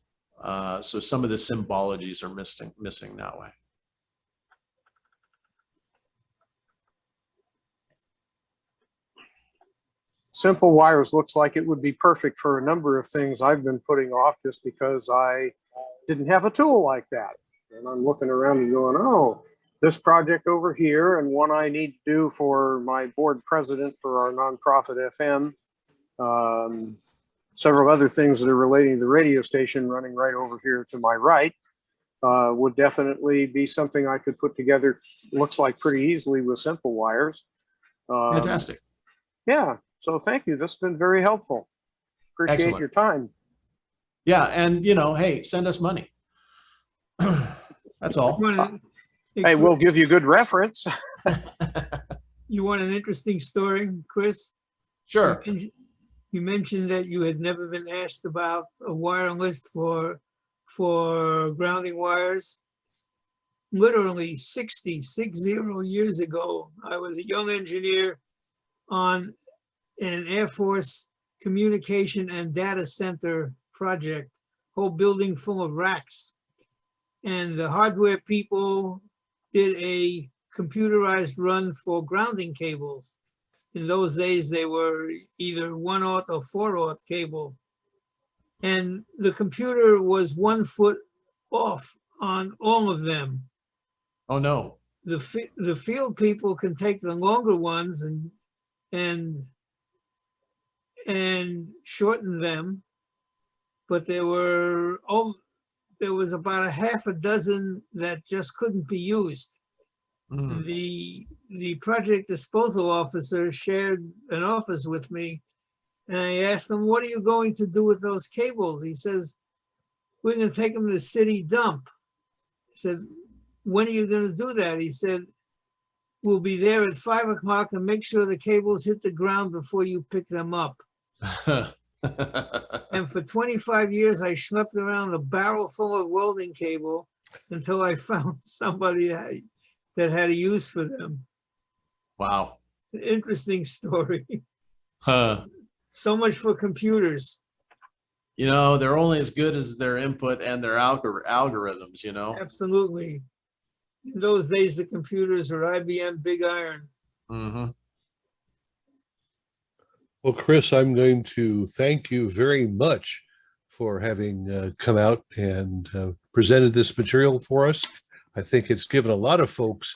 So some of the symbologies are missing that way. Simple Wires looks like it would be perfect for a number of things I've been putting off just because I didn't have a tool like that. And I'm looking around and going, oh, this project over here, and one I need to do for my board president for our nonprofit FM. Several other things that are relating to the radio station running right over here to my right would definitely be something I could put together. Looks like pretty easily with Simple Wires. Fantastic. Yeah. So thank you. This has been very helpful. Appreciate Excellent. your time. Yeah, and you know, hey, send us money. That's all. Hey, we'll give you good reference. You want an interesting story, Chris? Sure. You mentioned that you had never been asked about a wiring list for grounding wires. Literally 60 years ago, I was a young engineer on an Air Force communication and data center project, whole building full of racks. And the hardware people did a computerized run for grounding cables. In those days, they were either 1/0 or 4/0 cable. And the computer was 1 foot off on all of them. Oh, no. The field people can take the longer ones and shorten them, but there was about a half a dozen that just couldn't be used. Mm. The project disposal officer shared an office with me, and I asked him, "What are you going to do with those cables?" He says, "We're going to take them to the city dump." I said, "When are you going to do that?" He said, "We'll be there at 5 o'clock and make sure the cables hit the ground before you pick them up." And for 25 years, I schlepped around a barrel full of welding cable until I found somebody that had a use for them. Wow. It's an interesting story. Huh. So much for computers. You know, they're only as good as their input and their algorithms, you know? Absolutely. In those days, the computers were IBM Big Iron. Mm-hmm. Well, Chris, I'm going to thank you very much for having come out and presented this material for us. I think it's given a lot of folks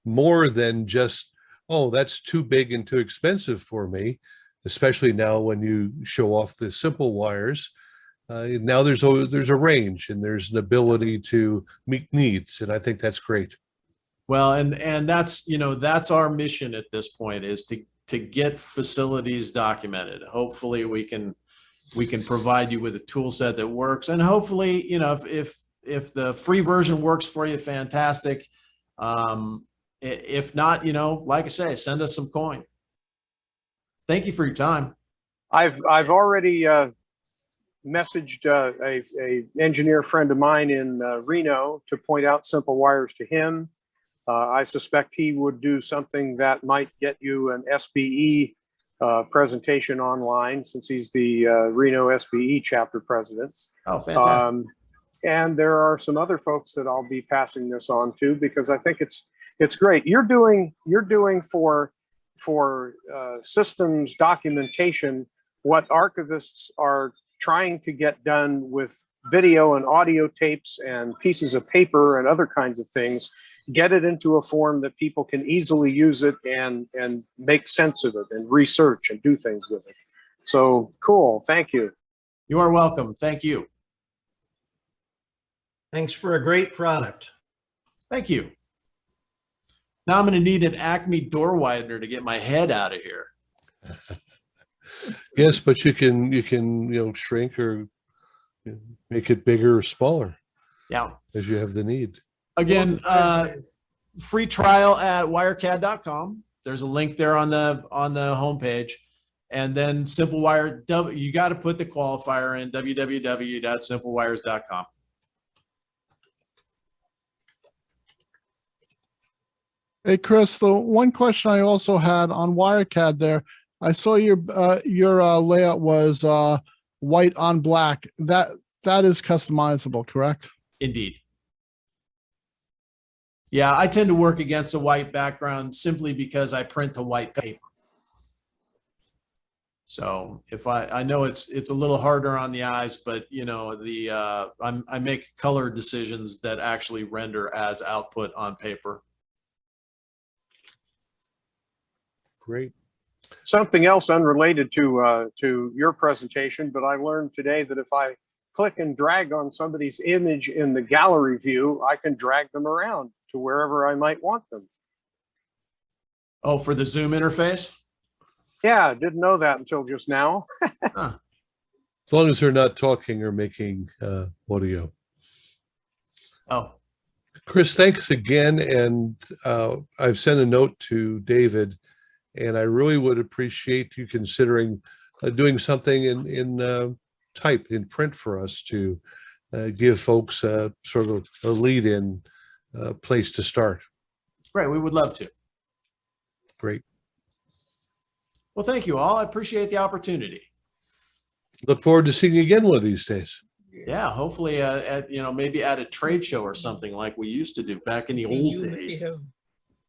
more than just, oh, that's too big and too expensive for me, especially now when you show off the Simple Wires. Now there's a range and there's an ability to meet needs, and I think that's great. Well, and that's, you know, that's our mission at this point, is to get facilities documented. Hopefully we can we can provide you with a tool set that works. And hopefully, you know, if the free version works for you, fantastic. If not, you know, like I say, send us some coin. Thank you for your time. I've already messaged a engineer friend of mine in Reno to point out Simple Wires to him. I suspect he would do something that might get you an SBE presentation online, since he's the Reno SBE chapter president. Oh, fantastic. And there are some other folks that I'll be passing this on to, because I think it's great. You're doing for systems documentation what archivists are trying to get done with video and audio tapes and pieces of paper and other kinds of things. Get it into a form that people can easily use it and make sense of it and research and do things with it. So cool. Thank you. You are welcome. Thank you. Thanks for a great product. Thank you. Now I'm going to need an Acme door widener to get my head out of here. Yes, but you can shrink or make it bigger or smaller. Yeah. As you have the need. Again, free trial at wirecad.com. There's a link there on the homepage. And then Simple Wire, you got to put the qualifier in, www.simplewires.com. Hey, Chris, the one question I also had on WireCAD there, I saw your layout was white on black. That is customizable, correct? Indeed. Yeah, I tend to work against a white background simply because I print to white paper. So if I know it's a little harder on the eyes, but you know, I make color decisions that actually render as output on paper. Great. Something else unrelated to your presentation, but I learned today that if I click and drag on somebody's image in the gallery view, I can drag them around to wherever I might want them. Oh, for the Zoom interface? Yeah, didn't know that until just now. Huh. As long as they're not talking or making audio. Oh. Chris, thanks again. And I've sent a note to David, and I really would appreciate you considering doing something in type, in print for us to give folks sort of a lead-in place to start. Great, we would love to. Great. Well, thank you all. I appreciate the opportunity. Look forward to seeing you again one of these days. Yeah, hopefully maybe at a trade show or something like we used to do back in the old days.